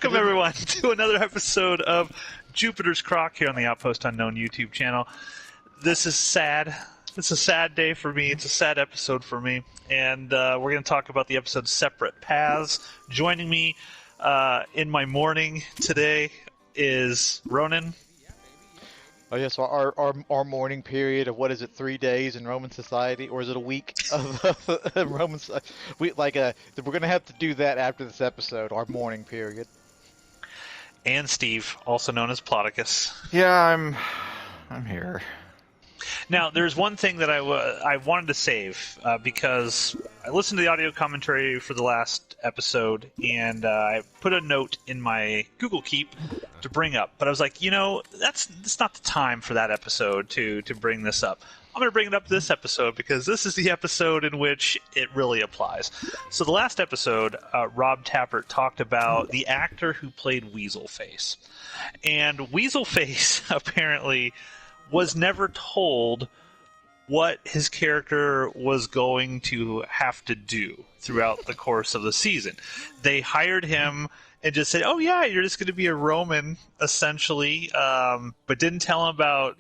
Welcome, everyone, to another episode of Jupiter's Crock here on the Outpost Unknown YouTube channel. This is sad. It's a sad day for me. It's a sad episode for me. And we're going to talk about the episode Separate Paths. Joining me in my morning today is Ronan. Oh yeah, so our mourning period of what is it, 3 days in Roman society, or is it a week of Roman? We're gonna have to do that after this episode. Our mourning period. And Steve, also known as Spartacus. Yeah, I'm here. Now, there's one thing that I wanted to save because I listened to the audio commentary for the last episode, and I put a note in my Google Keep to bring up. But I was like, that's not the time for that episode to bring this up. I'm going to bring it up this episode because this is the episode in which it really applies. So the last episode, Rob Tappert talked about the actor who played Weaselface. And Weaselface apparently was never told what his character was going to have to do throughout the course of the season. They hired him and just said, oh yeah, you're just going to be a Roman, essentially, but didn't tell him about,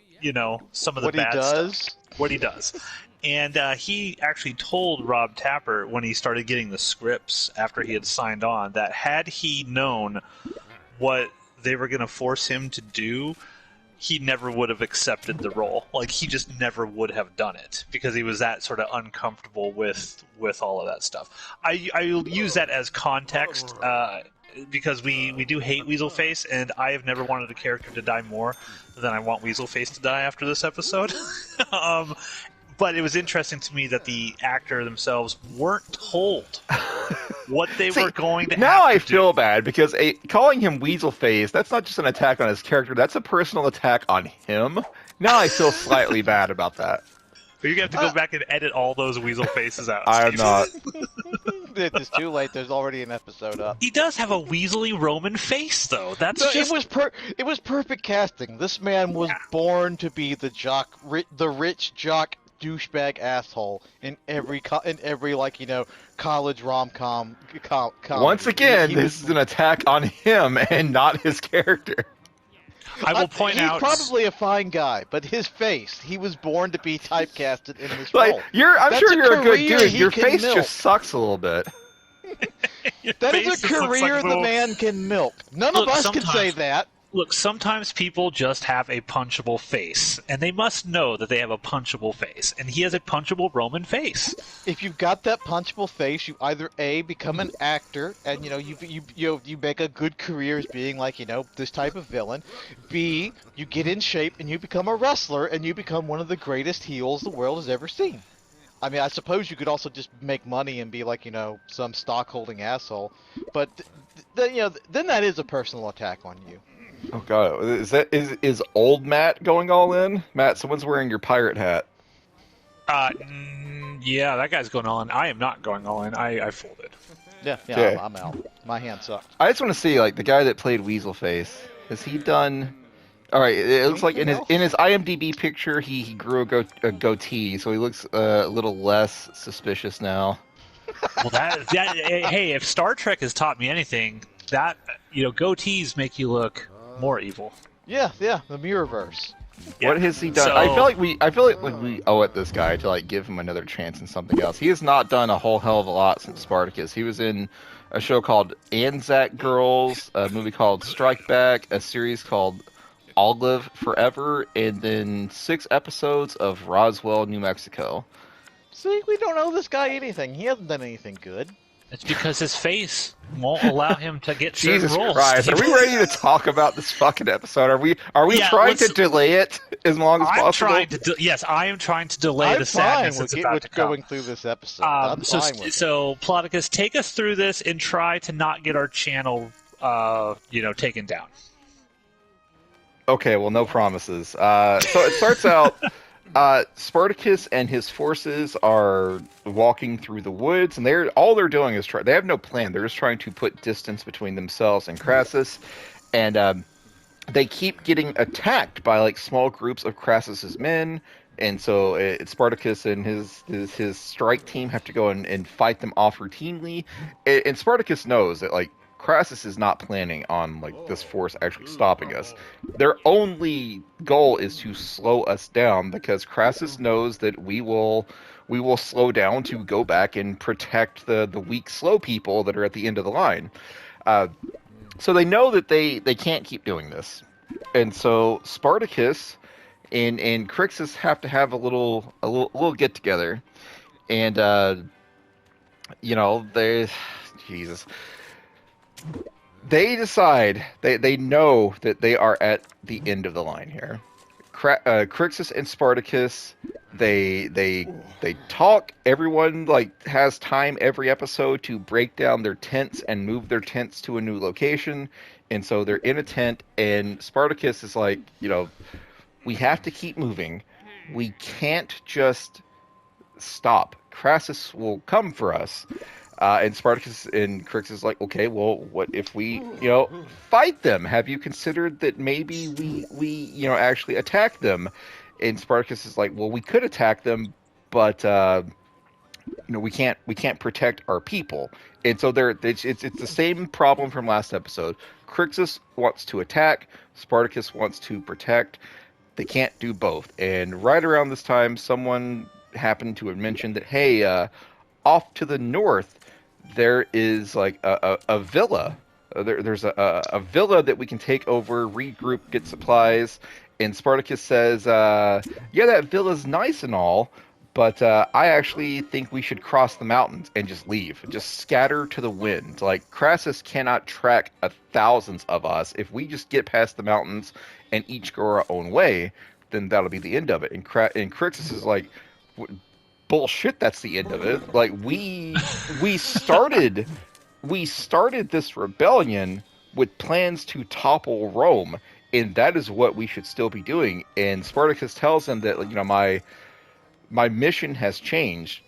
some of the bad stuff. What he does. And he actually told Rob Tappert when he started getting the scripts after he had signed on that had he known what they were going to force him to do, he never would have accepted the role. Like, he just never would have done it because he was that sort of uncomfortable with all of that stuff. I use that as context because we do hate Weaselface, and I have never wanted a character to die more than I want Weaselface to die after this episode. But it was interesting to me that the actor themselves weren't told what they were going to have to do. Now I feel bad because calling him Weaselface, that's not just an attack on his character, that's a personal attack on him. Now I feel slightly bad about that. But you're going to have to go back and edit all those Weasel faces out. I'm not. It's too late. There's already an episode up. He does have a weaselly Roman face, though. It was perfect casting. This man was born to be the rich jock douchebag asshole in every college rom-com. Once again, this is an attack on him and not his character. I will point out... He's probably a fine guy, but his face, he was born to be typecasted in this role. I'm sure you're a good dude. Your face just sucks a little bit. That is a career the man can milk. None of us can say that. Look, sometimes people just have a punchable face, and they must know that they have a punchable face, and he has a punchable Roman face. If you've got that punchable face, you either A, become an actor, and you make a good career as being this type of villain. B, you get in shape and you become a wrestler, and you become one of the greatest heels the world has ever seen. I mean, I suppose you could also just make money and be some stock-holding asshole, but then that is a personal attack on you. Oh god, is old Matt going all in? Matt, someone's wearing your pirate hat. Yeah, that guy's going all in. I am not going all in. I folded. Yeah, okay. I'm out. My hand sucked. I just want to see, the guy that played Weaselface. Has he done? All right, it looks like in his IMDb picture, he grew a goatee, so he looks a little less suspicious now. Well, hey, if Star Trek has taught me anything, that goatees make you look more evil. Yeah, the Mirrorverse. Yeah. What has he done? So, I feel like we owe it this guy to give him another chance in something else. He has not done a whole hell of a lot since Spartacus. He was in a show called Anzac Girls, a movie called Strike Back, a series called Olive Forever, and then 6 episodes of Roswell, New Mexico. See, we don't owe this guy anything. He hasn't done anything good. It's because his face won't allow him to get certain Jesus roles. Christ! Are we ready to talk about this fucking episode? Are we trying to delay it as long as possible? Yes, I am trying to delay the sadness that's about to come. Going through this episode. I'm fine with it. So, Spartacus, take us through this and try to not get our channel, taken down. Okay, well, no promises. So it starts out. Spartacus and his forces are walking through the woods, and all they're doing is they have no plan. They're just trying to put distance between themselves and Crassus, and they keep getting attacked by small groups of Crassus's men. And so Spartacus and his strike team have to go and fight them off routinely. And Spartacus knows that Crassus is not planning on like this force actually stopping us. Their only goal is to slow us down because Crassus knows that we will slow down to go back and protect the weak, slow people that are at the end of the line. So they know that they can't keep doing this, and so Spartacus and Crixus have to have a little get together, and Jesus, they decide they know that they are at the end of the line here. Crixus and Spartacus, they talk. Everyone like has time every episode to break down their tents and move their tents to a new location, and so they're in a tent. And Spartacus is like, we have to keep moving. We can't just stop. Crassus will come for us. And Spartacus and Crixus is like, okay, well, what if we, fight them? Have you considered that maybe we actually attack them? And Spartacus is like, well, we could attack them, but we can't protect our people. And so it's the same problem from last episode. Crixus wants to attack, Spartacus wants to protect. They can't do both. And right around this time, someone happened to have mentioned that, hey, off to the north, there is like a villa. There's a villa that we can take over, regroup, get supplies. And Spartacus says, yeah, that villa's nice and all, but I actually think we should cross the mountains and just leave. Just scatter to the wind. Like, Crassus cannot track thousands of us. If we just get past the mountains and each go our own way, then that'll be the end of it. And Crixus is like, bullshit, that's the end of it. Like, we started this rebellion with plans to topple Rome, and that is what we should still be doing. And Spartacus tells him that, my mission has changed.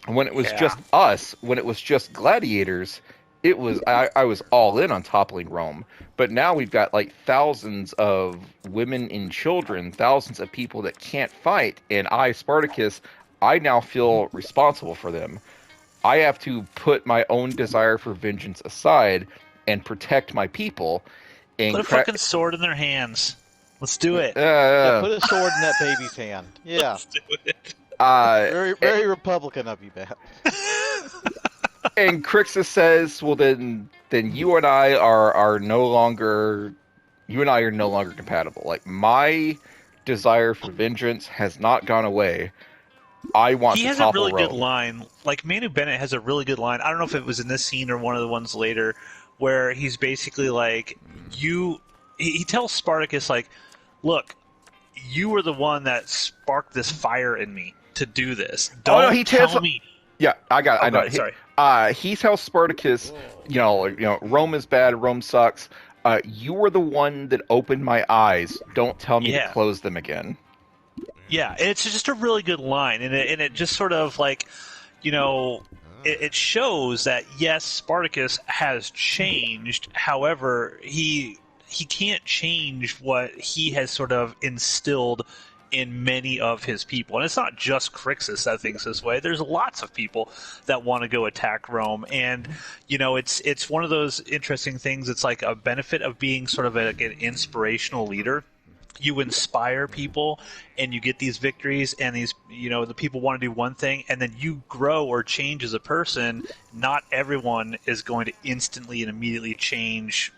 When it was just us, when it was just gladiators, I was all in on toppling Rome. But now we've got like thousands of women and children, thousands of people that can't fight, and Spartacus, I now feel responsible for them. I have to put my own desire for vengeance aside and protect my people. And put a fucking sword in their hands. Let's do it. Yeah, put a sword in that baby's hand. Yeah. Let's do it. Very Republican of you, Matt. And Crixus says, well, then you and I are no longer compatible. Like, my desire for vengeance has not gone away. I want to topple Rome. He has a really good line. Like, Manu Bennett has a really good line. I don't know if it was in this scene or one of the ones later, where he's basically like, he tells Spartacus, like, look, you were the one that sparked this fire in me to do this. Don't tell me. Yeah, I got it. I know. Sorry. He tells Spartacus, Rome is bad, Rome sucks. You were the one that opened my eyes. Don't tell me to close them again. Yeah, and it's just a really good line, and it just sort of like, it shows that yes, Spartacus has changed. However, he can't change what he has sort of instilled in many of his people. And it's not just Crixus that thinks this way. There's lots of people that want to go attack Rome. And, it's one of those interesting things. It's like a benefit of being sort of an inspirational leader. You inspire people and you get these victories, and these, the people want to do one thing, and then you grow or change as a person. Not everyone is going to instantly and immediately change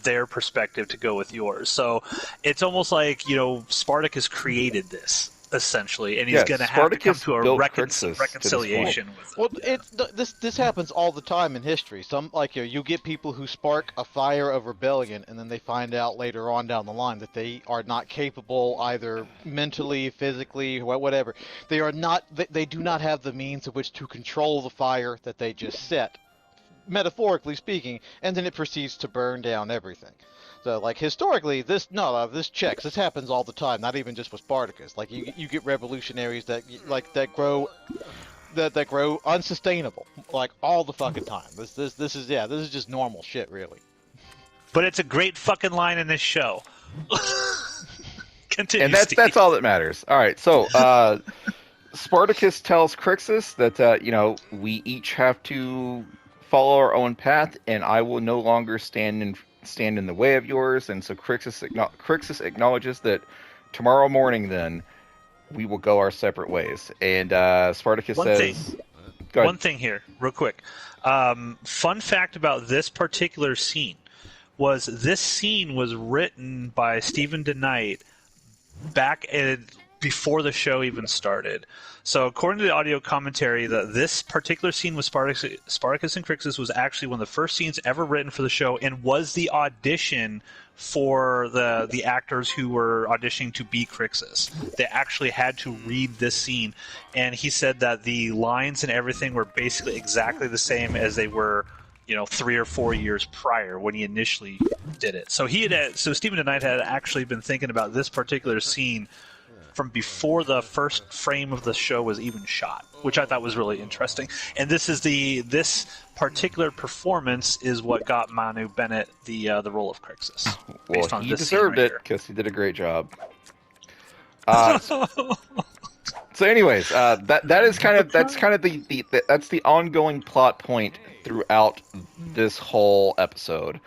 their perspective to go with yours. So it's almost like, Spartacus created this, essentially, and he's going to have to come to a reconciliation with it. Well, this happens all the time in history. Some, like, you get people who spark a fire of rebellion, and then they find out later on down the line that they are not capable, either mentally, physically, whatever. They do not have the means of which to control the fire that they just set, metaphorically speaking, and then it proceeds to burn down everything. So, like, historically, this checks. This happens all the time, not even just with Spartacus. Like, you get revolutionaries that grow unsustainable, like, all the fucking time. This is just normal shit, really. But it's a great fucking line in this show. Continue, and that's all that matters. All right, so Spartacus tells Crixus that we each have to follow our own path, and I will no longer stand in the way of yours. And so Crixus acknowledges that tomorrow morning, then we will go our separate ways. And Spartacus says, "Go ahead." One thing here, real quick. Fun fact about this particular scene was this scene was written by Stephen DeKnight before the show even started. So according to the audio commentary, this particular scene with Spartacus and Crixus was actually one of the first scenes ever written for the show and was the audition for the actors who were auditioning to be Crixus. They actually had to read this scene, and he said that the lines and everything were basically exactly the same as they were 3 or 4 years prior when he initially did it. So Stephen DeKnight had actually been thinking about this particular scene from before the first frame of the show was even shot, which I thought was really interesting. And this particular performance is what got Manu Bennett the role of Crixus. Well, he deserved it because he did a great job. So, anyways, that's the ongoing plot point throughout this whole episode.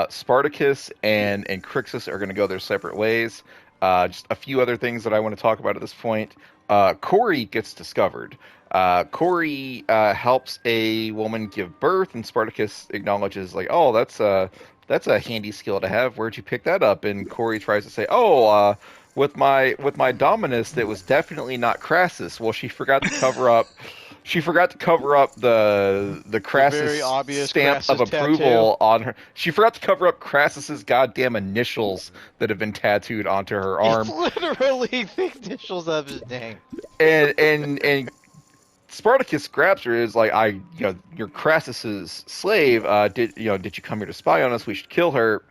Spartacus and Crixus are going to go their separate ways. Just a few other things that I want to talk about at this point. Corey gets discovered. Corey helps a woman give birth, and Spartacus acknowledges, like, "Oh, that's a handy skill to have. Where'd you pick that up?" And Corey tries to say, "Oh, with my Dominus, that was definitely not Crassus." Well, she forgot to cover up. She forgot to cover up the Crassus very obvious stamp Crassus of approval tattoo on her. She forgot to cover up Crassus's goddamn initials that have been tattooed onto her arm. It's literally the initials of his name. And Spartacus grabs her, is like, you're Crassus's slave. Did you come here to spy on us? We should kill her.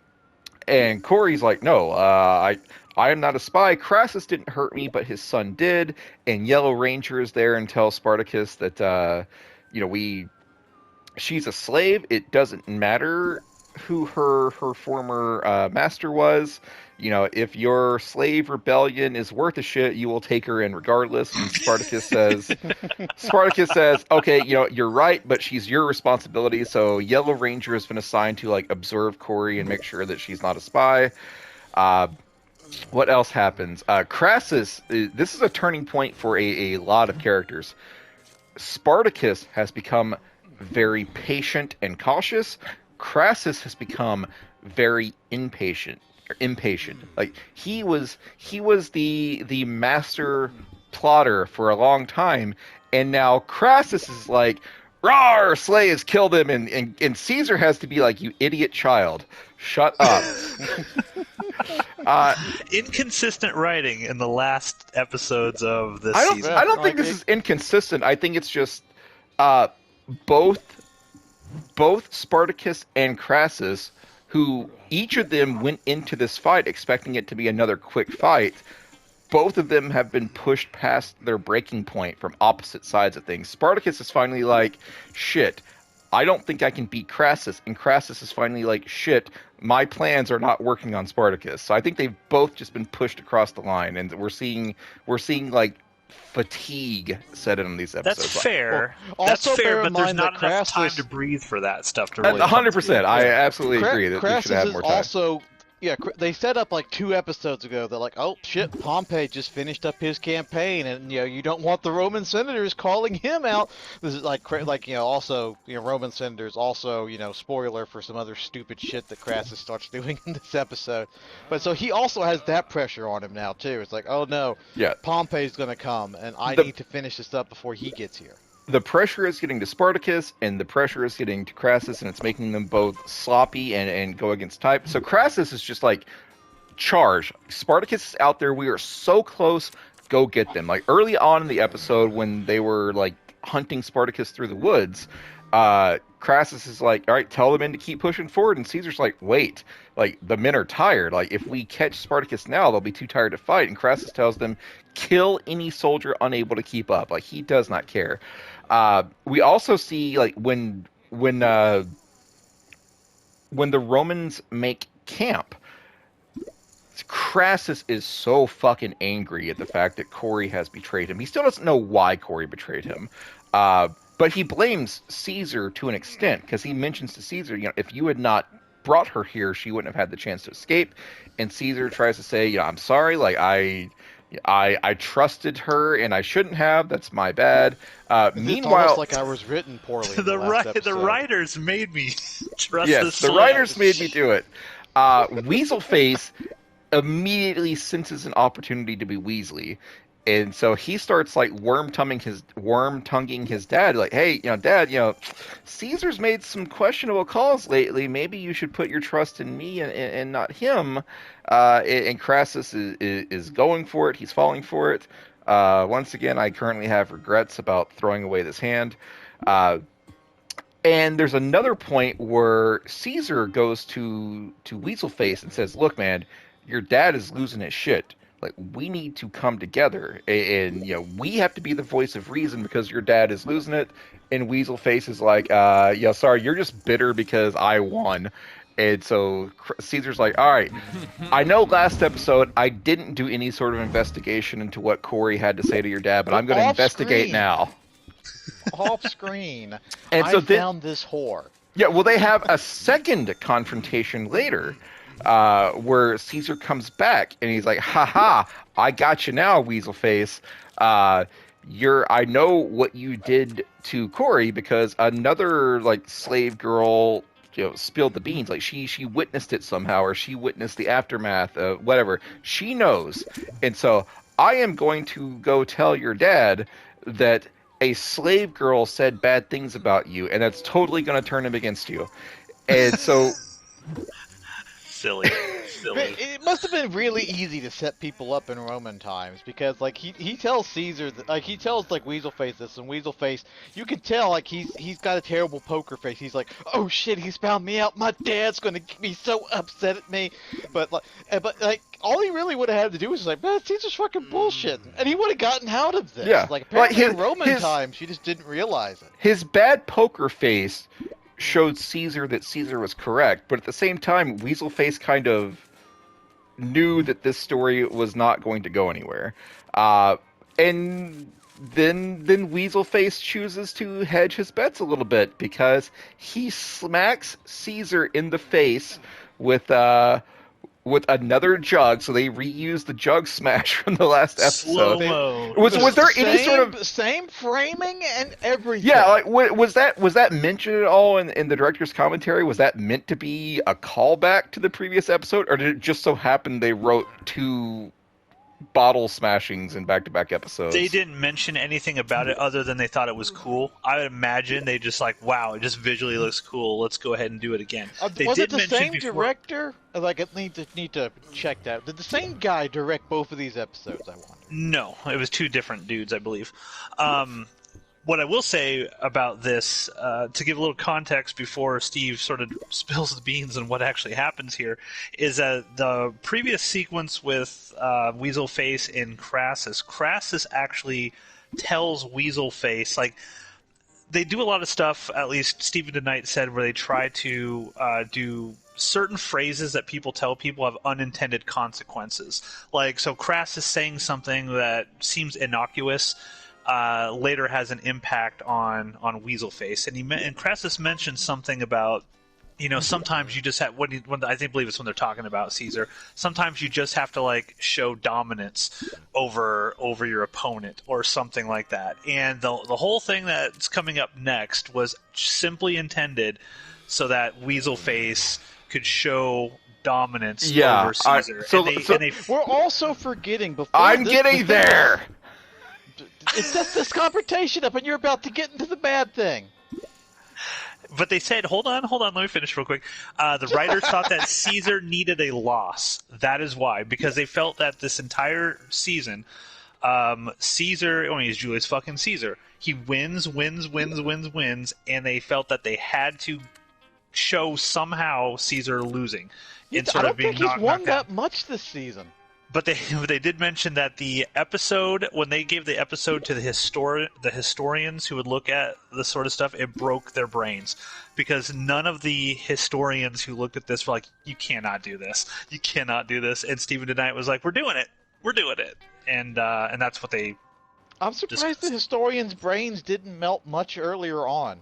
And Corey's like, "No, I am not a spy. Crassus didn't hurt me, but his son did." And Yellow Ranger is there and tells Spartacus that, she's a slave. It doesn't matter who her former master was. If your slave rebellion is worth a shit, you will take her in regardless. And Spartacus says, "Okay, you're right, but she's your responsibility." So Yellow Ranger has been assigned to observe Corey and make sure that she's not a spy. What else happens? Crassus, this is a turning point for a lot of characters. Spartacus has become very patient and cautious. Crassus has become very impatient. Like he was the master plotter for a long time, and now Crassus is like, "Rawr, slaves, kill them," and Caesar has to be like, "You idiot child, shut up." Inconsistent writing in the last episodes of this season. I don't think this is inconsistent. I think it's just both Spartacus and Crassus, who each of them went into this fight expecting it to be another quick fight. Both of them have been pushed past their breaking point from opposite sides of things. Spartacus is finally like, "Shit, I don't think I can beat Crassus," and Crassus is finally like, "Shit, my plans are not working on Spartacus." So I think they've both just been pushed across the line, and we're seeing like fatigue set in on these episodes. That's fair. Well, That's also fair, bear in but there's mind not that enough time Crassus- to breathe for that stuff to really. 100%. I absolutely agree that we Crassus should have is more time. also, they set up like 2 episodes ago. They're like, "Oh shit, Pompey just finished up his campaign, and you don't want the Roman senators calling him out." This is also Roman senators also spoiler for some other stupid shit that Crassus starts doing in this episode. But so he also has that pressure on him now too. It's like, "Oh no, Yeah. Pompey's gonna come, and I need to finish this up before he gets here." The pressure is getting to Spartacus, and the pressure is getting to Crassus, and it's making them both sloppy and go against type. So Crassus is just like, "Charge. Spartacus is out there. We are so close. Go get them." Like early on in the episode when they were like hunting Spartacus through the woods, Crassus is like, "All right, tell the men to keep pushing forward." And Caesar's like, "Wait, like the men are tired. Like if we catch Spartacus now, they'll be too tired to fight." And Crassus tells them, "Kill any soldier unable to keep up." Like he does not care. We also see like when the Romans make camp, Crassus is so fucking angry at the fact that Corey has betrayed him. He still doesn't know why Corey betrayed him. But he blames Caesar to an extent, because he mentions to Caesar, if you had not brought her here, she wouldn't have had the chance to escape. And Caesar tries to say, I'm sorry, like I trusted her and I shouldn't have. That's my bad. It's almost like I was written poorly in the last episode. The writers made me trust yes, this. The writers made me do it. Weaselface immediately senses an opportunity to be Weasley. And so he starts like worm-tonguing his dad, like, hey, Dad, Caesar's made some questionable calls lately. Maybe you should put your trust in me and not him. And Crassus is going for it. He's falling for it. Once again, I currently have regrets about throwing away this hand. And there's another point where Caesar goes to Weaselface and says, look, man, your dad is losing his shit. Like, we need to come together, and we have to be the voice of reason because your dad is losing it. And Weaselface is like, sorry, you're just bitter because I won. And so Caesar's like, all right, I know last episode I didn't do any sort of investigation into what Corey had to say to your dad, but I'm going to investigate now. Off screen, and so found this whore. Yeah, well, they have a second confrontation later. Where Caesar comes back and he's like, haha, I got you now, Weaselface. I know what you did to Corey because another like slave girl, spilled the beans. Like she witnessed it somehow, or she witnessed the aftermath, whatever. She knows. And so I am going to go tell your dad that a slave girl said bad things about you, and that's totally going to turn him against you. And so Silly. It must have been really easy to set people up in Roman times because, like, he tells Caesar, he tells like Weaselface this, and Weaselface, you can tell like he's got a terrible poker face. He's like, oh shit, he's found me out. My dad's gonna be so upset at me. But all he really would have had to do was just like, man, Caesar's fucking bullshit, and he would have gotten out of this. Yeah, like apparently in Roman times, he just didn't realize it. His bad poker face showed Caesar that Caesar was correct, but at the same time, Weaselface kind of knew that this story was not going to go anywhere. And then Weaselface chooses to hedge his bets a little bit because he smacks Caesar in the face with another jug, so they reused the jug smash from the last episode. Slow-mo. Was there any sort of same framing and everything? Yeah, like was that mentioned at all in the director's commentary? Was that meant to be a callback to the previous episode, or did it just so happen they wrote two bottle smashings in back-to-back episodes? They didn't mention anything about it other than they thought it was cool. I would imagine they just like, wow, it just visually looks cool. Let's go ahead and do it again. Was it the same director? Like, I need to check that. Did the same guy direct both of these episodes? I wonder. No, it was two different dudes, I believe. What I will say about this, to give a little context before Steve sort of spills the beans on what actually happens here, is that the previous sequence with Weaselface and Crassus actually tells Weaselface, like, they do a lot of stuff, at least Stephen DeKnight said, where they try to do certain phrases that people tell people have unintended consequences. Like, so Crassus saying something that seems innocuous later has an impact on Weaselface, and Crassus mentioned something about, sometimes you just have I believe it's when they're talking about Caesar. Sometimes you just have to like show dominance over your opponent or something like that. And the whole thing that's coming up next was simply intended so that Weaselface could show dominance over Caesar. We're also forgetting before. I'm getting there. It sets this confrontation up, and you're about to get into the bad thing. But they said, hold on, let me finish real quick. The writers thought that Caesar needed a loss. That is why, because they felt that this entire season, Caesar, he's Julius fucking Caesar. He wins, and they felt that they had to show somehow Caesar losing. I don't think he's won that much this season. But they did mention that the episode, when they gave the episode to the historians who would look at this sort of stuff, it broke their brains. Because none of the historians who looked at this were like, you cannot do this. You cannot do this. And Stephen DeKnight was like, we're doing it. And that's what they I'm surprised the historians' brains didn't melt much earlier on.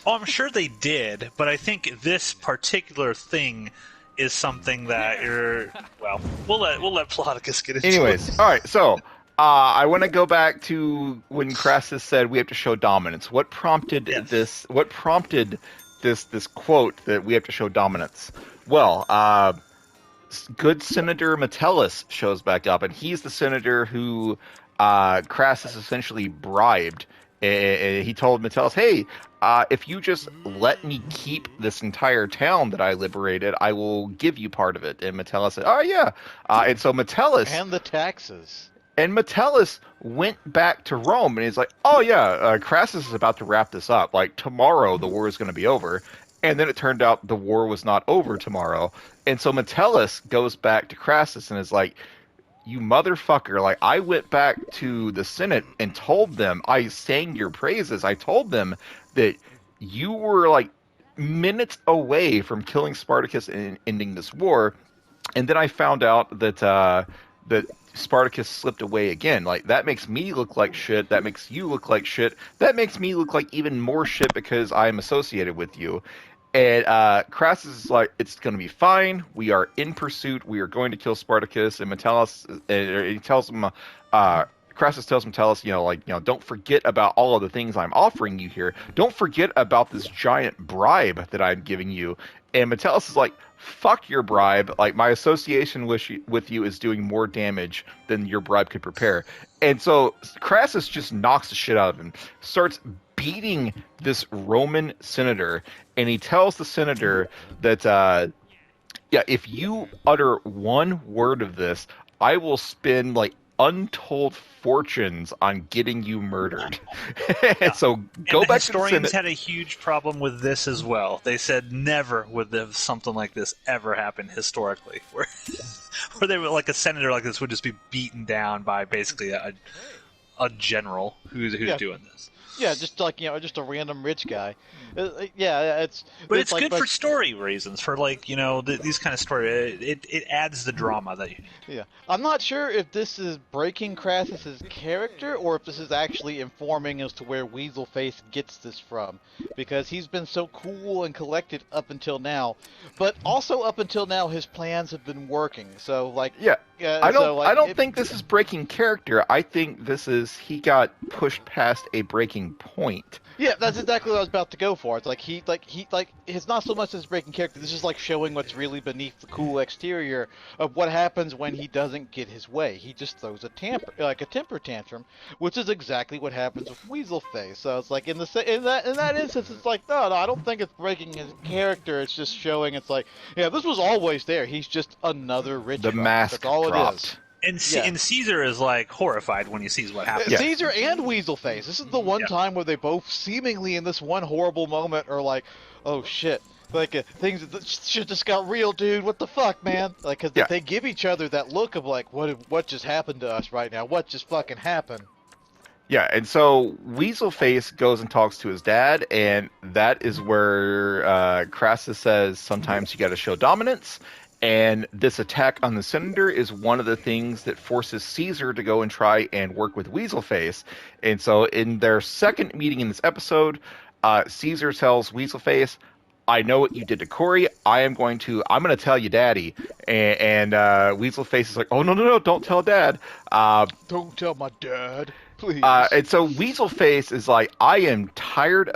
Oh, I'm sure they did, but I think this particular thing is something that you're. Well, we'll let Ploticus get into Anyways, it. all right. So I want to go back to when Crassus said we have to show dominance. What prompted Yes. this? What prompted this quote that we have to show dominance? Well, good Senator Metellus shows back up, and he's the senator who Crassus essentially bribed. He told Metellus, "Hey, if you just let me keep this entire town that I liberated, I will give you part of it." And Metellus said, "Oh yeah." And so Metellus And the taxes. went back to Rome, and he's like, "Oh yeah, Crassus is about to wrap this up. Like tomorrow, the war is going to be over." And then it turned out the war was not over tomorrow. And so Metellus goes back to Crassus and is like, "You motherfucker, like I went back to the Senate and told them, I sang your praises. I told them that you were like minutes away from killing Spartacus and ending this war. And then I found out that Spartacus slipped away again. Like that makes me look like shit. That makes you look like shit. That makes me look like even more shit because I'm associated with you." And Crassus is like, "It's going to be fine. We are in pursuit. We are going to kill Spartacus." And Metellus, he tells him, Crassus tells Metellus, don't forget about all of the things I'm offering you here. Don't forget about this giant bribe that I'm giving you. And Metellus is like, "Fuck your bribe. Like my association with you is doing more damage than your bribe could prepare." And so Crassus just knocks the shit out of him, starts beating this Roman senator, and he tells the senator that, if you utter one word of this, I will spend like untold fortunes on getting you murdered. And so go back to the historians Senate. had a huge problem with this as well. They said never would something like this ever happen historically, where they were like a senator like this would just be beaten down by basically a general who's doing this. Yeah, just like just a random rich guy. Yeah, But it's like, good for story reasons, for like these kind of story. It adds the drama that you need. Yeah, I'm not sure if this is breaking Crassus's character or if this is actually informing as to where Weaselface gets this from, because he's been so cool and collected up until now, but also up until now his plans have been working. So like, I don't think this is breaking character. I think this is he got pushed past a breaking point. Yeah, that's exactly what I was about to go for. It's like it's not so much as breaking character. This is like showing what's really beneath the cool exterior of what happens when he doesn't get his way. He just throws a temper tantrum, which is exactly what happens with Weaselface. So it's like in that instance, it's like no, I don't think it's breaking his character. It's just showing it's like this was always there. He's just another rich guy. Mask That's all dropped. it is. And Caesar is like horrified when he sees what happens. Caesar and Weaselface. This is the one time where they both seemingly in this one horrible moment are like, "Oh shit." Like things shit just got real, dude. What the fuck, man? Like, cause they give each other that look of like, what just happened to us right now? What just fucking happened? Yeah, and so Weaselface goes and talks to his dad, and that is where Crassus says sometimes you got to show dominance. And this attack on the senator is one of the things that forces Caesar to go and try and work with Weaselface. And so in their second meeting in this episode, Caesar tells Weaselface, "I know what you did to Corey. I'm going to tell you, Daddy." And Weaselface is like, "Oh, no, don't tell Dad. Don't tell my dad, please." And so Weaselface is like, "I am tired."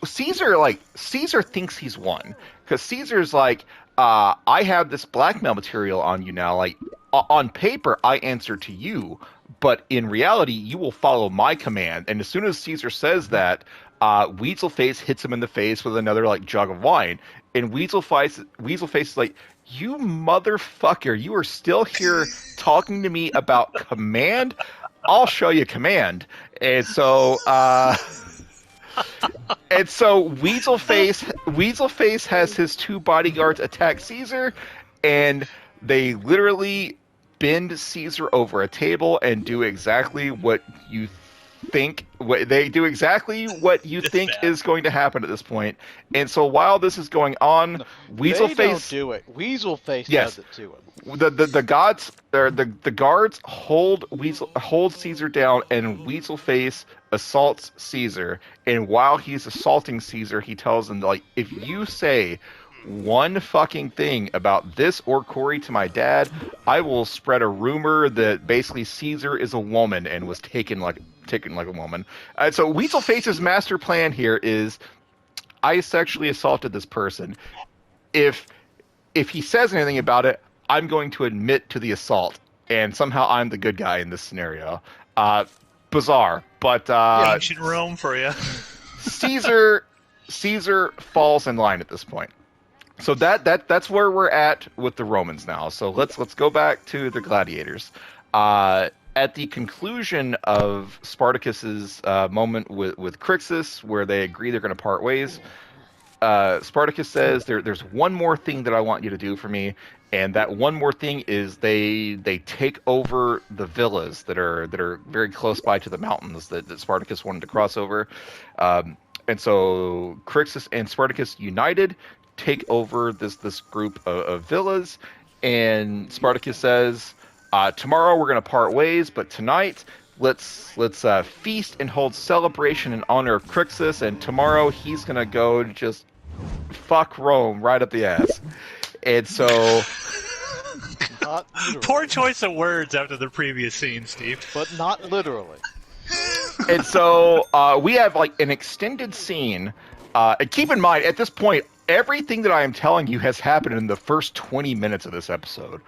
Caesar thinks he's won. Because Caesar's like, "I have this blackmail material on you now. Like, on paper, I answer to you. But in reality, you will follow my command." And as soon as Caesar says that, Weaselface hits him in the face with another like jug of wine. And Weaselface is like, "You motherfucker, you are still here talking to me about command? I'll show you command." And so Weaselface has his two bodyguards attack Caesar, and they literally bend Caesar over a table and do exactly what you think they do exactly what you think is going to happen at this point. And so while this is going on, Weasel They Face don't do it. Weasel Face Yes. does it to him. the gods or the guards hold Caesar down, and Weasel Face assaults Caesar. And while he's assaulting Caesar, he tells him, like, if you say one fucking thing about this or Corey to my dad, I will spread a rumor that basically Caesar is a woman and was taken like a woman. So Weasel Face's master plan here is, I sexually assaulted this person. If he says anything about it, I'm going to admit to the assault, and somehow I'm the good guy in this scenario. Bizarre, but Ancient Rome for you. Caesar falls in line at this point. So that's where we're at with the Romans now. So let's go back to the gladiators. At the conclusion of Spartacus's moment with Crixus, where they agree they're going to part ways, Spartacus says, there's one more thing that I want you to do for me, and that one more thing is they take over the villas that are very close by to the mountains that Spartacus wanted to cross over. And so Crixus and Spartacus united, take over this group of villas, and Spartacus says, tomorrow we're going to part ways, but tonight let's feast and hold celebration in honor of Crixus, and tomorrow he's going to go just fuck Rome right up the ass. And so Not literally, Poor choice of words after the previous scene, Steve. but not literally. And so we have like an extended scene. And keep in mind, at this point, everything that I am telling you has happened in the first 20 minutes of this episode.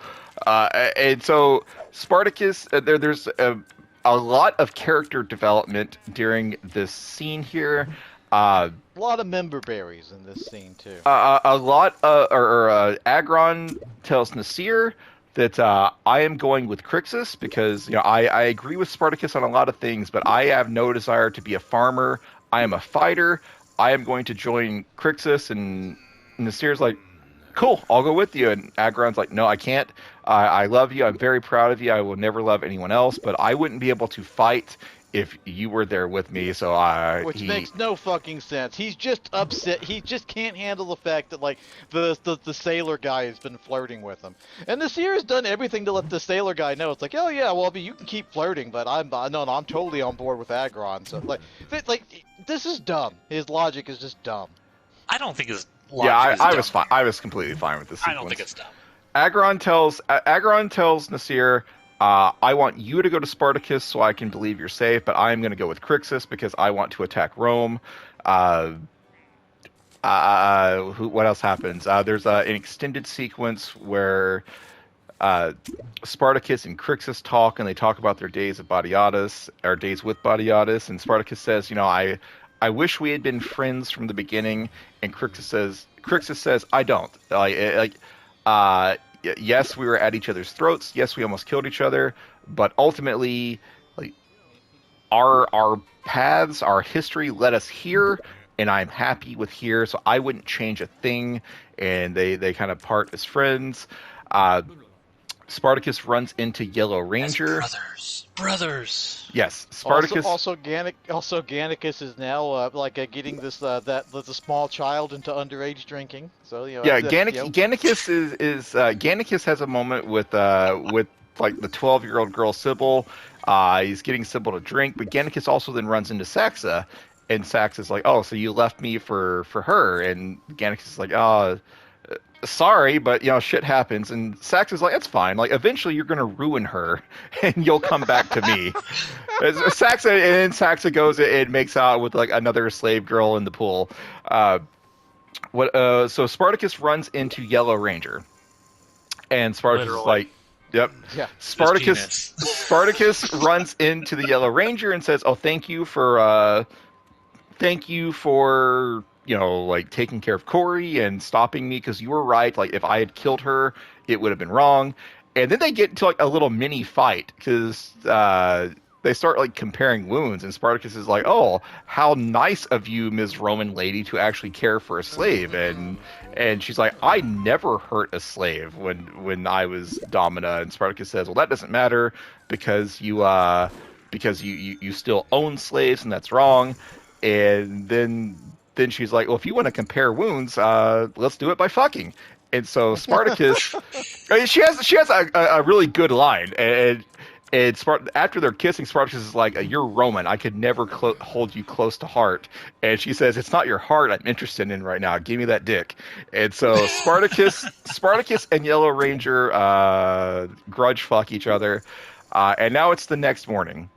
And so Spartacus, there's a lot of character development during this scene here. A lot of member berries in this scene too. Agron tells Nasir that I am going with Crixus because I agree with Spartacus on a lot of things, but I have no desire to be a farmer. I am a fighter. I am going to join Crixus, and Nasir's like, cool, I'll go with you. And Agron's like, no, I can't. I love you. I'm very proud of you. I will never love anyone else, but I wouldn't be able to fight if you were there with me. So Which makes no fucking sense. He's just upset. He just can't handle the fact that like the sailor guy has been flirting with him. And Nasir has done everything to let the sailor guy know. It's like, oh yeah, well, you can keep flirting, but I'm totally on board with Agron. So like this is dumb. His logic is just dumb. I don't think his logic yeah, is I dumb. was fine. I was completely fine with this sequence. I don't think it's dumb. Agron tells Nasir, I want you to go to Spartacus so I can believe you're safe, but I'm going to go with Crixus because I want to attack Rome. What else happens? There's an extended sequence where Spartacus and Crixus talk, and they talk about their days of Batiatus, or days with Batiatus, and Spartacus says, I wish we had been friends from the beginning, and Crixus says, I don't. Yes, we were at each other's throats. Yes, we almost killed each other. But ultimately, like, our paths, our history led us here, and I'm happy with here. So I wouldn't change a thing. And they kind of part as friends. Spartacus runs into Yellow Ranger. As brothers. Yes, Spartacus. Also Gannicus is now getting this the small child into underage drinking. So Gannicus Gannicus has a moment with like the 12-year-old girl Sybil. He's getting Sybil to drink, but Gannicus also then runs into Saxa, and Saxa's like, "Oh, so you left me for her?" And Gannicus is like, "Oh, sorry, but shit happens." And Saxa's like, "It's fine. Like, eventually you're gonna ruin her, and you'll come back to me." Saxa goes and makes out with like another slave girl in the pool. So Spartacus runs into Yellow Ranger, and Spartacus is like, "Yep." Yeah. Spartacus runs into the Yellow Ranger and says, "Oh, thank you for like taking care of Corey and stopping me, because you were right. Like, if I had killed her, it would have been wrong." And then they get into like a little mini fight because they start like comparing wounds, and Spartacus is like, "Oh, how nice of you, Ms. Roman lady, to actually care for a slave." And she's like, "I never hurt a slave when I was Domina." And Spartacus says, "Well, that doesn't matter because you because you still own slaves, and that's wrong. And then she's like, well, if you want to compare wounds, let's do it by fucking. And so Spartacus, I mean, she has a really good line, and after they're kissing, Spartacus is like, "You're Roman. I could never hold you close to heart." And she says, "It's not your heart I'm interested in right now. Give me that dick." And so Spartacus and Yellow Ranger grudge fuck each other, and now it's the next morning,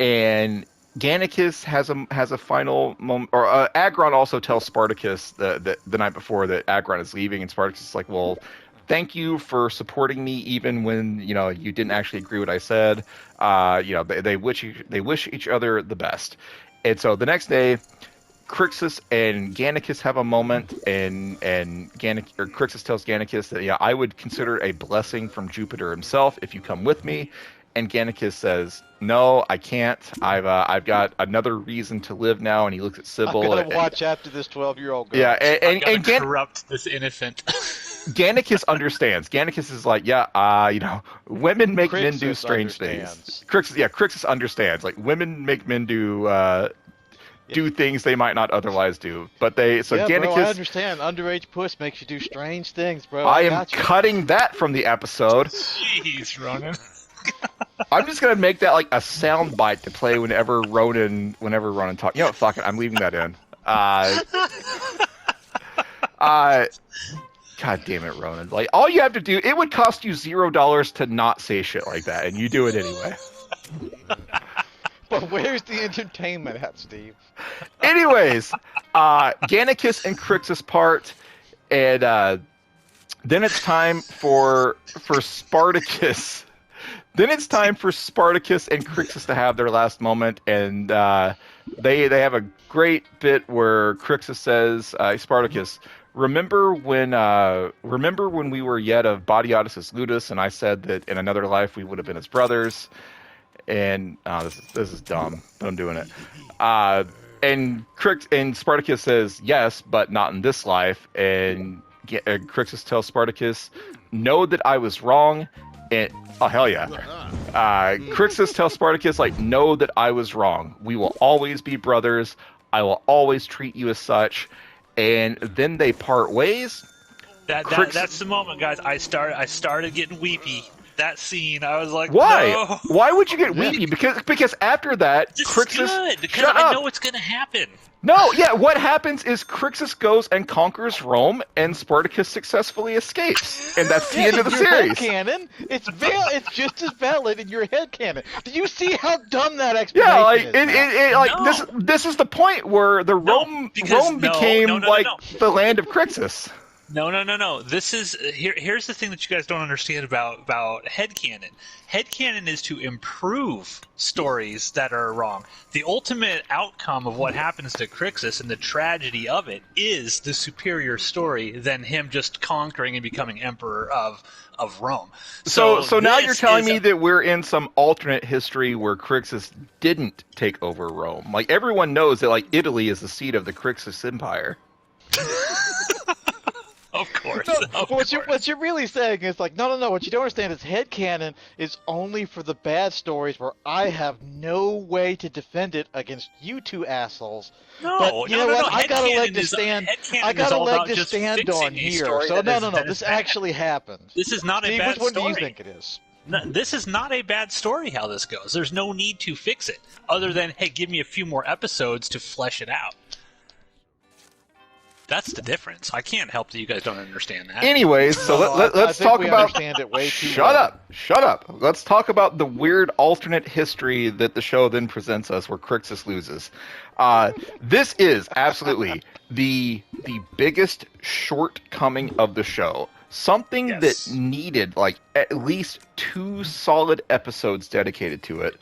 and Gannicus has a final moment, or Agron also tells Spartacus the night before that Agron is leaving, and Spartacus is like, "Well, thank you for supporting me even when you didn't actually agree with what I said." They wish each other the best, and so the next day, Crixus and Gannicus have a moment, and Crixus tells Gannicus that I would consider it a blessing from Jupiter himself if you come with me. And Gannicus says, "No, I can't. I've got another reason to live now." And he looks at Sybil. I'm gonna watch after this 12-year-old girl. Yeah, and corrupt this innocent. Gannicus understands. Gannicus is like, women make men do strange things. Crixus understands. Like, women make men do things they might not otherwise do. But Gannicus. Bro, I understand. Underage puss makes you do strange things, bro. I am cutting that from the episode. Jeez, Ronan. I'm just gonna make that like a sound bite to play whenever Ronan talks. You know what? Fuck it. I'm leaving that in. God damn it, Ronan. Like, all you have to do, it would cost you $0 to not say shit like that, and you do it anyway. But where's the entertainment at, Steve? Anyways, Gannicus and Crixus part, and then it's time for Spartacus. Then it's time for Spartacus and Crixus to have their last moment, and they have a great bit where Crixus says, "Spartacus, remember when we were yet of Badiatus Ludus, and I said that in another life we would have been his brothers?" And this is dumb, but I'm doing it. And Spartacus says, "Yes, but not in this life." And Crixus tells Spartacus, "Know that I was wrong." And oh, hell yeah. Crixus tells Spartacus, like, "Know that I was wrong. We will always be brothers. I will always treat you as such." And then they part ways. That's the moment, guys. I started getting weepy. That scene, I was like, "Why? No. Why would you get weepy?" Because after that, This Crixus, is good, because shut I up. know what's gonna happen. No, yeah, what happens is Crixus goes and conquers Rome, and Spartacus successfully escapes. And that's the end of the series. Headcanon, it's just as valid in your headcanon. Do you see how dumb that explanation is? This is the point where Rome became the land of Crixus. No. This is here's the thing that you guys don't understand about headcanon. Headcanon is to improve stories that are wrong. The ultimate outcome of what happens to Crixus and the tragedy of it is the superior story than him just conquering and becoming emperor of Rome. So now you're telling me that we're in some alternate history where Crixus didn't take over Rome. Like, everyone knows that Italy is the seat of the Crixus Empire. Of course. What you're really saying is no. What you don't understand is headcanon is only for the bad stories where I have no way to defend it against you two assholes. No, no. I got a leg to just stand on here. So no. This actually happened. This is not Steve, a bad story. Which one do you think it is? No, this is not a bad story how this goes. There's no need to fix it other than, hey, give me a few more episodes to flesh it out. That's the difference. I can't help that you guys don't understand that. Anyways, so let's talk about. Understand it way too Shut well. up! Let's talk about the weird alternate history that the show then presents us, where Crixus loses. This is absolutely the biggest shortcoming of the show. Something that needed at least 2 solid episodes dedicated to it.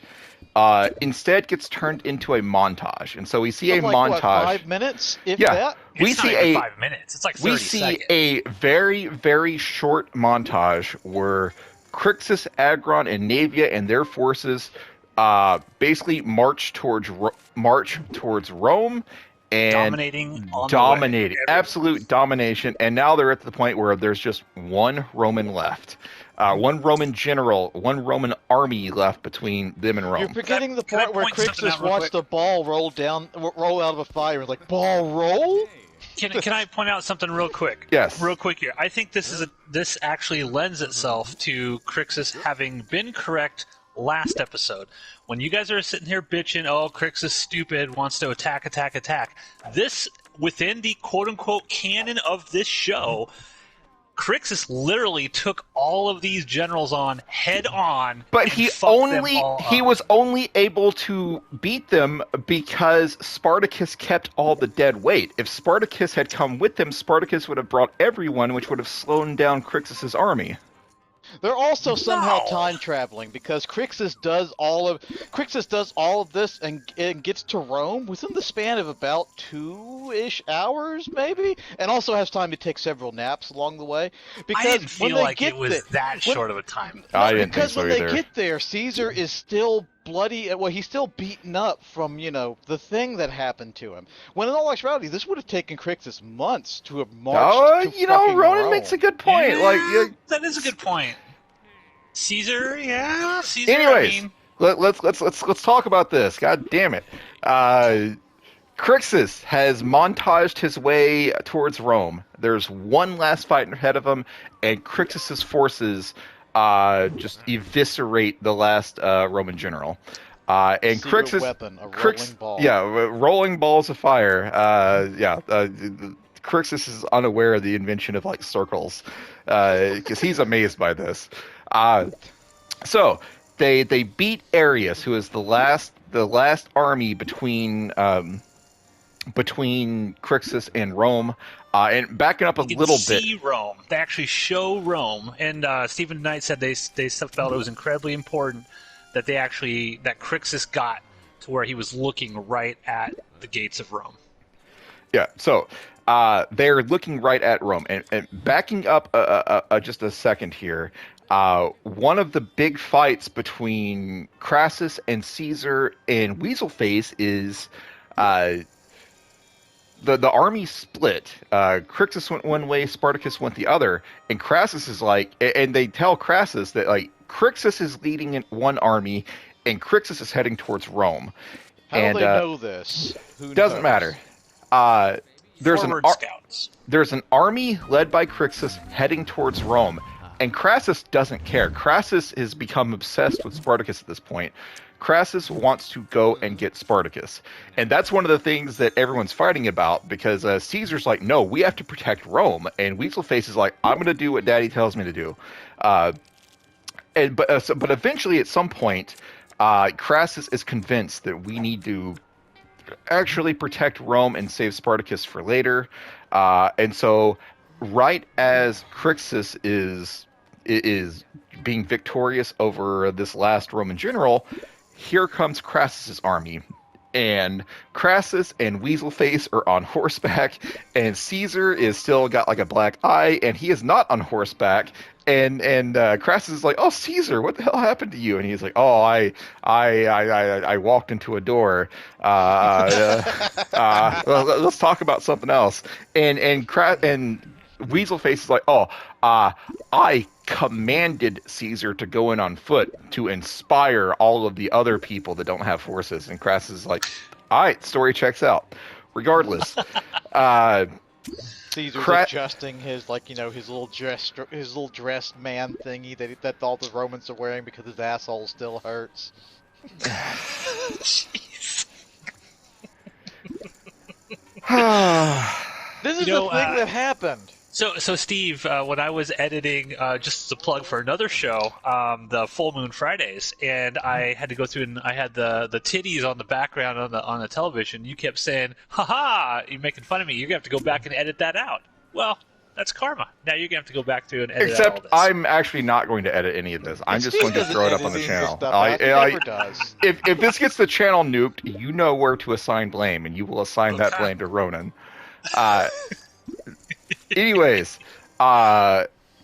Instead gets turned into a montage, and so we see a montage. What, 5 minutes? That? It's not even 5 minutes. It's like 30 seconds. A very, very short montage where Crixus, Agron, and Navia and their forces basically march towards Rome, and dominating on dominating, the way. absolute domination. And now they're at the point where there's just one Roman left. One Roman general, one Roman army left between them and Rome. You're forgetting the Can I part where point something Crixus out real watched quick? a ball roll out of a fire and like, ball roll? Can I point out something real quick? Yes. Real quick here. I think this actually lends itself to Crixus having been correct last episode. When you guys are sitting here bitching, oh, Crixus stupid, wants to attack. This, within the quote-unquote canon of this show, Crixus literally took all of these generals on head on. But he was only able to beat them because Spartacus kept all the dead weight. If Spartacus had come with them, Spartacus would have brought everyone, which would have slowed down Crixus's army. They're also somehow time traveling because Crixus does all of this and gets to Rome within the span of about 2-ish hours, maybe, and also has time to take several naps along the way. Because I didn't feel like it was that short of a time. I didn't think so when they either. get there, Caesar is still bloody. Well, he's still beaten up from the thing that happened to him. When in all actuality, this would have taken Crixus months to have marched. To fucking Ronan Rome. makes a good point. Yeah, that is a good point. Caesar. Anyways, let's talk about this. God damn it. Crixus has montaged his way towards Rome. There's one last fight ahead of him, and Crixus's forces just eviscerate the last Roman general. And Secret Crixus, weapon, a rolling ball. Yeah, rolling balls of fire. Crixus is unaware of the invention of like circles, because he's amazed by this. So they beat Arius, who is the last army between Crixus and Rome. And backing up a little bit, see Rome. They actually show Rome, and Stephen Knight said they felt it was incredibly important that that Crixus got to where he was looking right at the gates of Rome. Yeah, so they're looking right at Rome, and backing up just a second here. One of the big fights between Crassus and Caesar and Weaselface is the army split. Crixus went one way, Spartacus went the other, and Crassus is like, and they tell Crassus that like Crixus is leading in one army, and Crixus is heading towards Rome. How do they know this? Who doesn't knows? matter. There's Scouts. There's an army led by Crixus heading towards Rome, and Crassus doesn't care. Crassus has become obsessed with Spartacus at this point. Crassus wants to go and get Spartacus, and that's one of the things that everyone's fighting about, because Caesar's like, no, we have to protect Rome, and Weaselface is like, I'm going to do what Daddy tells me to do. But eventually, at some point, Crassus is convinced that we need to actually protect Rome and save Spartacus for later. And so, right as Crixus is being victorious over this last Roman general, here comes Crassus's army. And Crassus and Weaselface are on horseback, and Caesar is still got like a black eye, and he is not on horseback. And Crassus is like, "Oh, Caesar, what the hell happened to you?" And he's like, "Oh, I walked into a door. Let's talk about something else." And Weaselface is like, "Oh, I commanded Caesar to go in on foot to inspire all of the other people that don't have horses." And Crassus is like, "All right, story checks out." Regardless, Caesar's adjusting his his little dressed man thingy that all the Romans are wearing because his asshole still hurts. Jeez. This is the thing that happened. So Steve, when I was editing, just as a plug for another show, the Full Moon Fridays, and I had to go through and I had the titties on the background on the television. You kept saying, "Ha, you're making fun of me. You're gonna have to go back and edit that out." Well, that's karma. Now you're gonna have to go back through and edit out all Except this. I'm actually not going to edit any of this. I'm just going to throw it up on the channel. He never does. If this gets the channel nuked, you know where to assign blame, and you will assign that blame to Ronan. Anyways,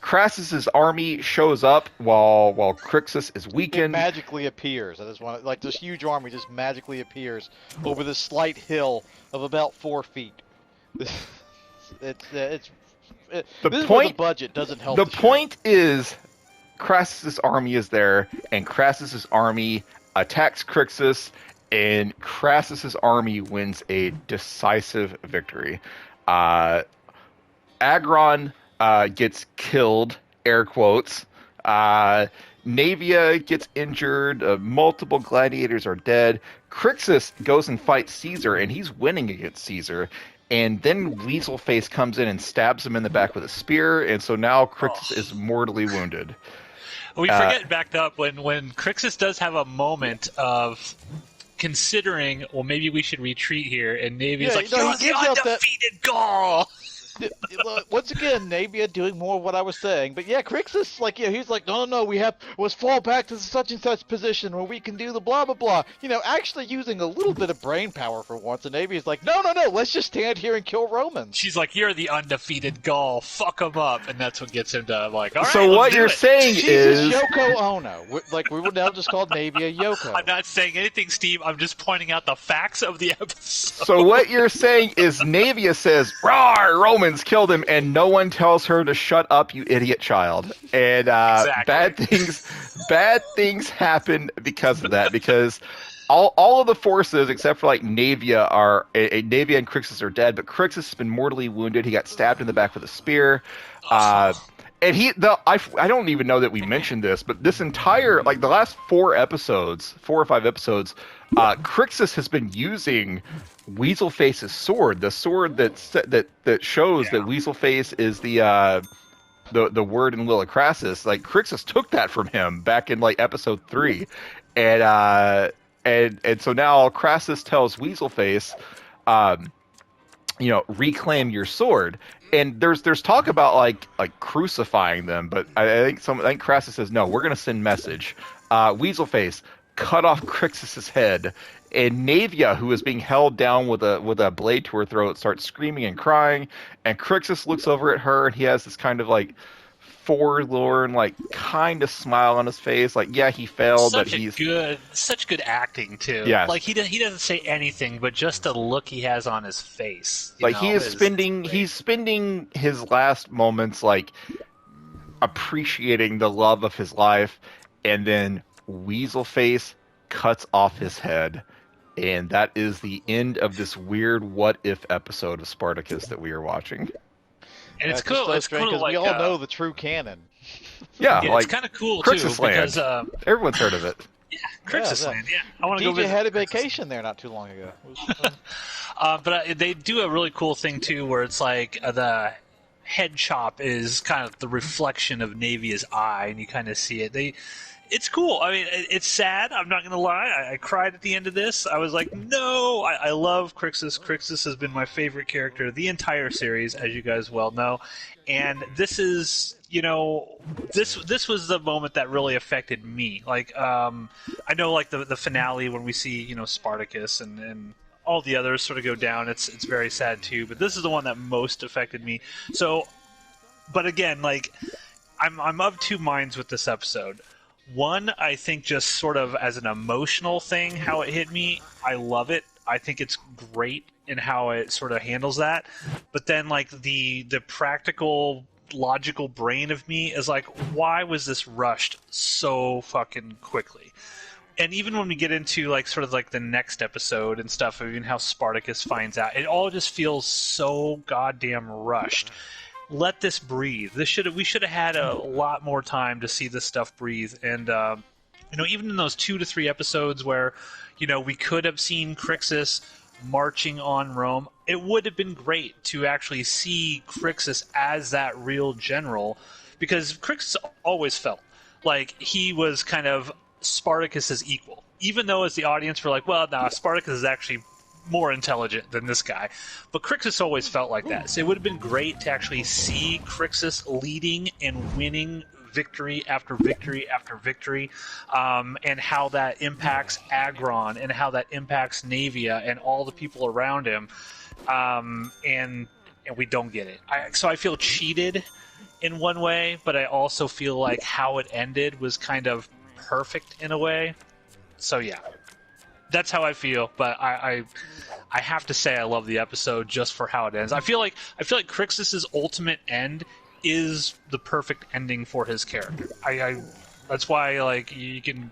Crassus's army shows up while Crixus is It weakened. magically appears. I just want to, like, this huge army just magically appears over this slight hill of about 4 feet. This is where the budget doesn't help. The the show. point is, Crassus's army is there, and Crassus's army attacks Crixus, and Crassus's army wins a decisive victory. Agron gets killed, air quotes. Navia gets injured. Multiple gladiators are dead. Crixus goes and fights Caesar, and he's winning against Caesar. And then Weaselface comes in and stabs him in the back with a spear, and so now Crixus is mortally wounded. We forget backed up when Crixus does have a moment of considering, well, maybe we should retreat here, and Navia's like, you're the undefeated Gaul! Once again, Navia doing more of what I was saying, but yeah, Crixus, like, yeah, he's like, no, let's fall back to such and such position where we can do the blah blah blah. You know, actually using a little bit of brain power for once, and Navia's like, no, let's just stand here and kill Romans. She's like, you're the undefeated Gaul, fuck him up, and that's what gets him to like, all right. So what you're saying is, Yoko Ono. We will now just call Navia Yoko. I'm not saying anything, Steve. I'm just pointing out the facts of the episode. So what you're saying is, Navia says, "Rawr, Romans killed him," and no one tells her to shut up, you idiot child. And exactly. bad things happen because of that. Because all of the forces, except for like Navia, Navia and Crixus are dead. But Crixus has been mortally wounded. He got stabbed in the back with a spear. And I don't even know that we mentioned this, but this entire, like the last 4 or 5 episodes, Crixus has been using Weaselface's sword, the sword that shows that Weaselface is the word in Lillacrassus. Like Crixus took that from him back in like episode 3, and so now Crassus tells Weaselface, reclaim your sword. And there's talk about like crucifying them, but I think Crassus says no. We're gonna send message. Weaselface cut off Crixus's head, and Navia, who is being held down with a blade to her throat, starts screaming and crying. And Crixus looks over at her, and he has this kind of like forlorn, like kind of smile on his face, like yeah, he failed, but he's such good acting too. Yeah, like he doesn't say anything, but just the look he has on his face. He's spending his last moments like appreciating the love of his life, and then Weaselface cuts off his head, and that is the end of this weird what if episode of Spartacus that we are watching. And it's cool. It's cool because we all know the true canon. Yeah, like, it's kind of cool Crixus too Land. because Everyone's heard of it. Yeah, Crixus Land. Yeah, I want to go DJ visit. had a vacation there not too long ago. But they do a really cool thing too, where it's like the head chop is kind of the reflection of Navia's eye, and you kind of see it. It's cool. I mean, it's sad. I'm not going to lie. I cried at the end of this. I was like, no. I love Crixus. Crixus has been my favorite character the entire series, as you guys well know. And this is, this was the moment that really affected me. Like, I know, like the finale when we see, Spartacus and all the others sort of go down. It's very sad too. But this is the one that most affected me. So, but again, like, I'm of two minds with this episode. One, I think just sort of as an emotional thing, how it hit me, I love it. I think it's great in how it sort of handles that. But then, like, the practical, logical brain of me is like, why was this rushed so fucking quickly? And even when we get into, like, sort of like the next episode and stuff, even how Spartacus finds out, it all just feels so goddamn rushed. Let this breathe. We should have had a lot more time to see this stuff breathe. And even in those 2 to 3 episodes where we could have seen Crixus marching on Rome, it would have been great to actually see Crixus as that real general, because Crixus always felt like he was kind of Spartacus's equal, even though as the audience we're like, well, nah, Spartacus is actually more intelligent than this guy. But Crixus always felt like that. So it would have been great to actually see Crixus leading and winning victory after victory after victory, and how that impacts Agron and how that impacts Navia and all the people around him. And we don't get it. So I feel cheated in one way, but I also feel like how it ended was kind of perfect in a way. So yeah, that's how I feel. But I have to say I love the episode just for how it ends. I feel like Crixus's ultimate end is the perfect ending for his character. I that's why like you can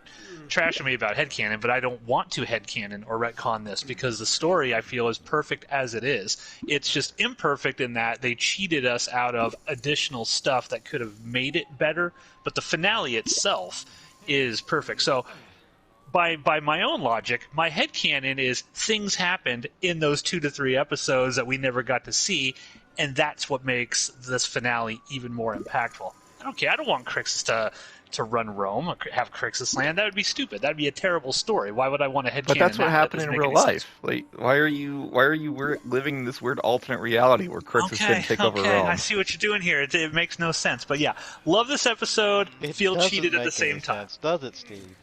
trash me about headcanon, but I don't want to headcanon or retcon this because the story I feel is perfect as it is. It's just imperfect in that they cheated us out of additional stuff that could have made it better, but the finale itself is perfect. So by my own logic, my headcanon is things happened in those 2 to 3 episodes that we never got to see, and that's what makes this finale even more impactful. I don't care. I don't want Crixus to run Rome or have Crixus land. That would be stupid. That would be a terrible story. Why would I want to headcanon? But that's what that? happened That in doesn't real make any life. sense. Like, why are you living this weird alternate reality where Crixus didn't take over Rome? I see what you're doing here. It makes no sense. But yeah, love this episode. Feel cheated at the same time. Does it, Steve?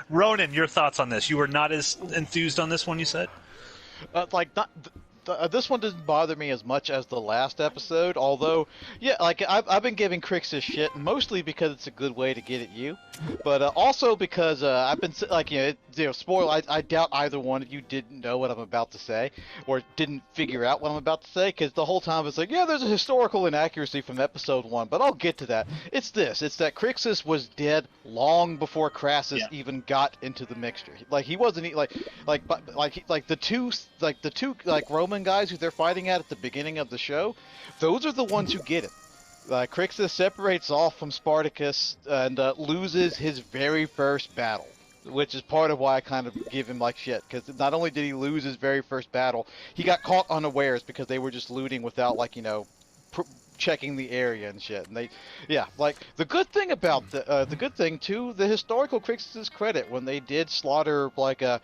Ronan, your thoughts on this? You were not as enthused on this one, you said? This one doesn't bother me as much as the last episode, although, yeah, like, I've been giving Crixus shit, mostly because it's a good way to get at you, but also because I've been, like, spoiler, I doubt either one of you didn't know what I'm about to say, or didn't figure out what I'm about to say, because the whole time it's like, yeah, there's a historical inaccuracy from episode 1, but I'll get to that. It's that Crixus was dead long before Crassus even got into the mixture. Like, he wasn't, the two Roman guys who they're fighting at the beginning of the show, those are the ones who get it. Crixus separates off from Spartacus and loses his very first battle, which is part of why I kind of give him like shit, because not only did he lose his very first battle, he got caught unawares because they were just looting without checking the area and shit. And the good thing about the good thing too, the historical Crixus's credit, when they did slaughter the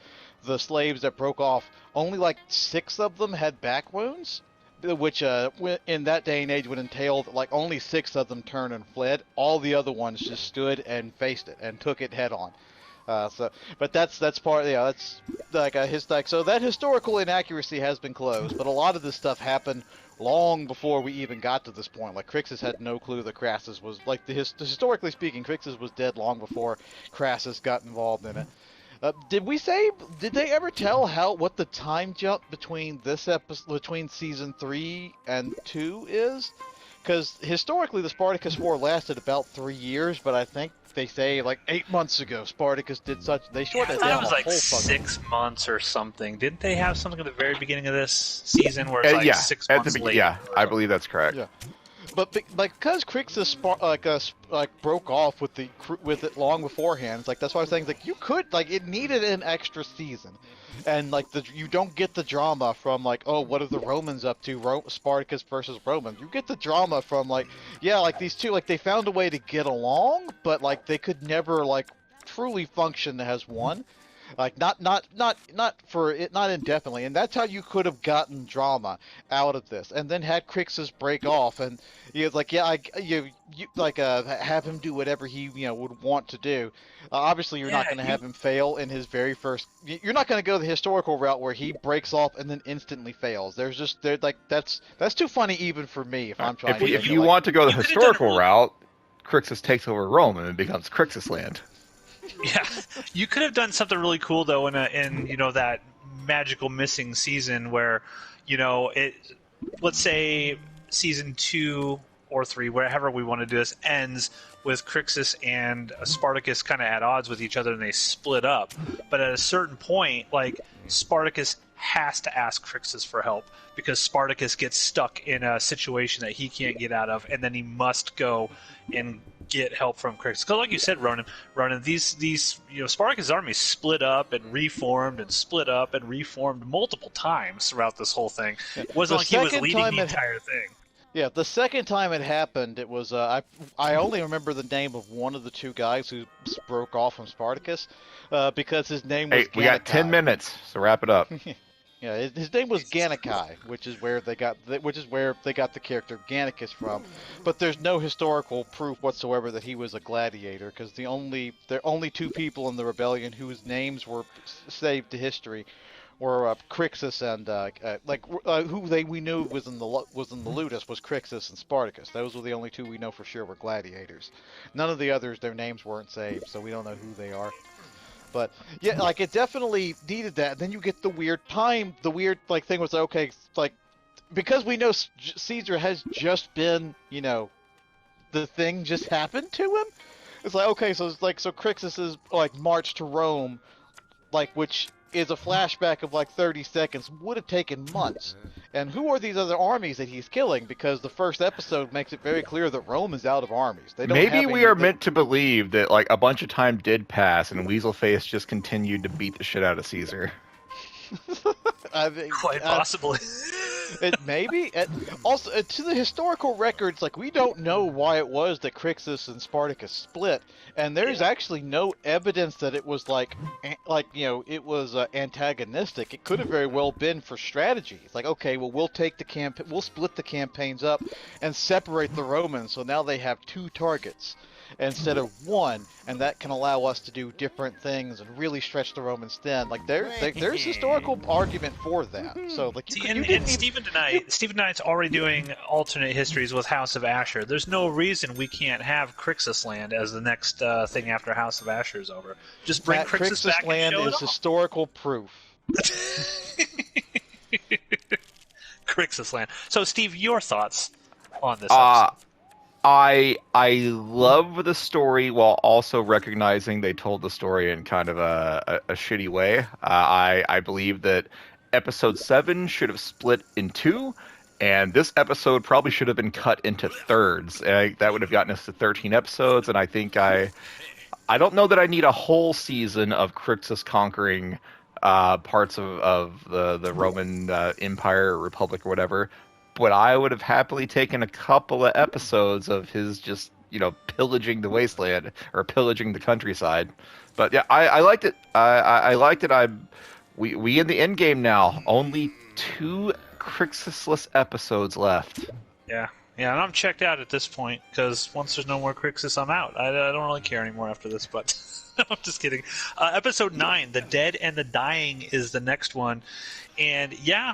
slaves that broke off, only 6 of them had back wounds, which in that day and age would entail that only 6 of them turned and fled. All the other ones just stood and faced it and took it head on. But that's part. Yeah, that's so that historical inaccuracy has been closed. But a lot of this stuff happened long before we even got to this point. Crixus had no clue that Crassus was historically speaking, Crixus was dead long before Crassus got involved in it. Did they ever tell what the time jump between between season 3 and 2 is? Because historically the Spartacus War lasted about 3 years, but I think they say 8 months ago Spartacus did they shortened it down. It was 6 months or something. Didn't they have something at the very beginning of this season where it's 6 months later? Yeah, I believe that's correct. Yeah. But because Crixus broke off with it long beforehand, that's why I was saying you could it needed an extra season, and you don't get the drama from what are the Romans up to, Spartacus versus Romans. You get the drama from these two they found a way to get along, but they could never truly function as one. Not indefinitely, and that's how you could have gotten drama out of this, and then had Crixus break off, and have him do whatever he would want to do. Obviously, you're not going to have him fail in his very first. You're not going to go the historical route where he breaks off and then instantly fails. That's too funny even for me if I'm trying. If you want to go the historical route, Crixus takes over Rome and it becomes Crixus land. Yeah, you could have done something really cool though in that magical missing season where let's say season 2 or 3, wherever we want to do this, ends with Crixus and Spartacus kind of at odds with each other and they split up. But at a certain point, Spartacus has to ask Crixus for help because Spartacus gets stuck in a situation that he can't get out of, and then he must go and get help from Crixus. Because like you said, Ronan, these Spartacus' army split up and reformed and split up and reformed multiple times throughout this whole thing. It wasn't like he was leading the entire thing. Yeah, the second time it happened, it was I only remember the name of one of the 2 guys who broke off from Spartacus because his name was we got 10 minutes, so wrap it up. Yeah, his name was Gannikai, which is where they got the character Gannicus from. But there's no historical proof whatsoever that he was a gladiator, because there are only 2 people in the rebellion whose names were saved to history were Crixus and who we knew was in the Ludus was Crixus and Spartacus. Those were the only two we know for sure were gladiators. None of the others, their names weren't saved, so we don't know who they are. But yeah, like it definitely needed that. Then you get the weird thing was okay, like because we know Caesar has just been, the thing just happened to him. It's like okay, so it's like Crixus is like march to Rome, like which is a flashback of like 30 seconds, would have taken months. And who are these other armies that he's killing? Because the first episode makes it very clear that Rome is out of armies. They don't Maybe we are meant to believe that like a bunch of time did pass and Weaselface just continued to beat the shit out of Caesar. Quite possibly. Maybe. Also, to the historical records, like we don't know why it was that Crixus and Spartacus split, and there's actually no evidence that it was it was antagonistic. It could have very well been for strategy. It's like, okay, well, we'll split the campaigns up and separate the Romans, so now they have two targets instead of one, and that can allow us to do different things and really stretch the Romans thin. Like there's historical argument for that. So like Stephen Knight's already doing alternate histories with House of Asher. There's no reason we can't have Crixus Land as the next thing after House of Asher is over. Just bring Crixus back Land and show is historical proof. Crixus Land. So Steve, your thoughts on this episode? I love the story while also recognizing they told the story in kind of a shitty way. I believe that episode 7 should have split in 2, and this episode probably should have been cut into thirds. That would have gotten us to 13 episodes, and I think I don't know that I need a whole season of Crixus conquering parts of the Roman Empire or Republic or whatever. But I would have happily taken a couple of episodes of his just, pillaging the wasteland or pillaging the countryside. But yeah, I liked it. I liked it. We in the end game now. Only 2 Crixusless episodes left. Yeah, and I'm checked out at this point because once there's no more Crixus, I'm out. I don't really care anymore after this. But I'm just kidding. Episode 9, The Dead and the Dying, is the next one. And yeah,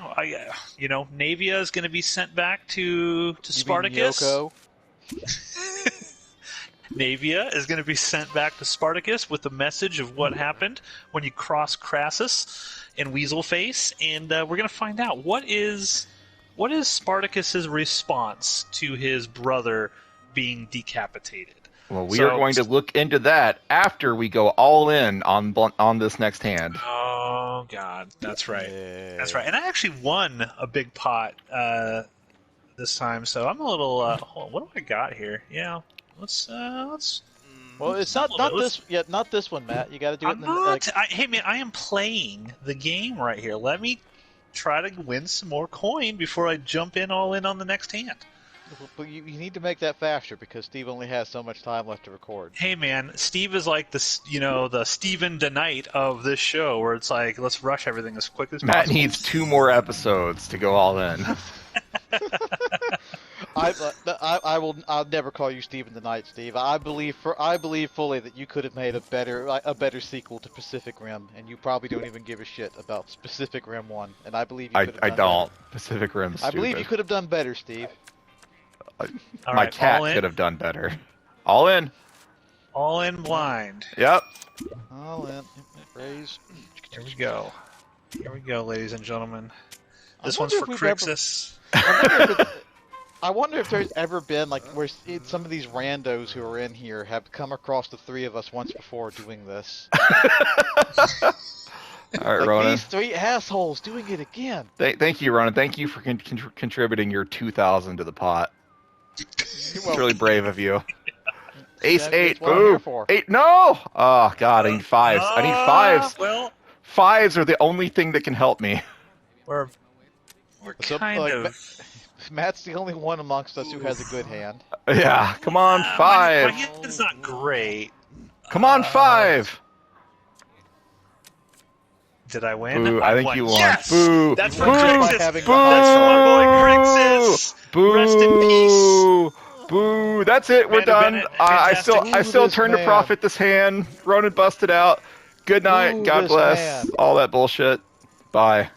Navia is going to be sent back to Spartacus. Navia is going to be sent back to Spartacus with the message of what happened when you cross Crassus and Weaselface, and we're going to find out what is Spartacus's response to his brother being decapitated. Well, we are going to look into that after we go all in on this next hand. Oh God, that's right. Yeah. That's right. And I actually won a big pot this time, so I'm a little. What do I got here? Yeah, let's. Well, it's not this one, Matt. You got to do it. Hey man, I am playing the game right here. Let me try to win some more coin before I jump all in on the next hand. But you need to make that faster because Steve only has so much time left to record. Hey man, Steve is like the Stephen DeKnight of this show, where it's like let's rush everything as quick as possible. Matt needs 2 more episodes to go all in. I'll never call you Stephen DeKnight, Steve. I believe fully that you could have made a better sequel to Pacific Rim, and you probably don't even give a shit about Pacific Rim 1. And I believe you could have done don't. Better. Pacific Rim's stupid. I believe you could have done better, Steve. My cat could have done better. All in. All in blind. Yep. All in. Raise. Here we go. Here we go, ladies and gentlemen. This one's for Crixus. I wonder if there's ever been, like, where some of these randos who are in here have come across the 3 of us once before doing this. All right, Ronan. These 3 assholes doing it again. Thank you, Ronan. Thank you for contributing your 2,000 to the pot. It's really brave of you. Ace 8. Boo. 8. No. Oh God, I need 5s. I need 5s. Well, 5s are the only thing that can help me. We're kind of. Matt's the only one amongst us who has a good hand. Yeah, come on, 5. My hand's not great. Come on, 5. Did I win? Boo, I think you won. Yes! Boo. That's for Boo. Crixus. Boo. That's for my boy Crixus. Boo. Rest in peace. Boo. That's it. We're done. Bennett, I fantastic. still turned a profit this hand. Ronan busted out. Good night. Boo God this bless. man. All that bullshit. Bye.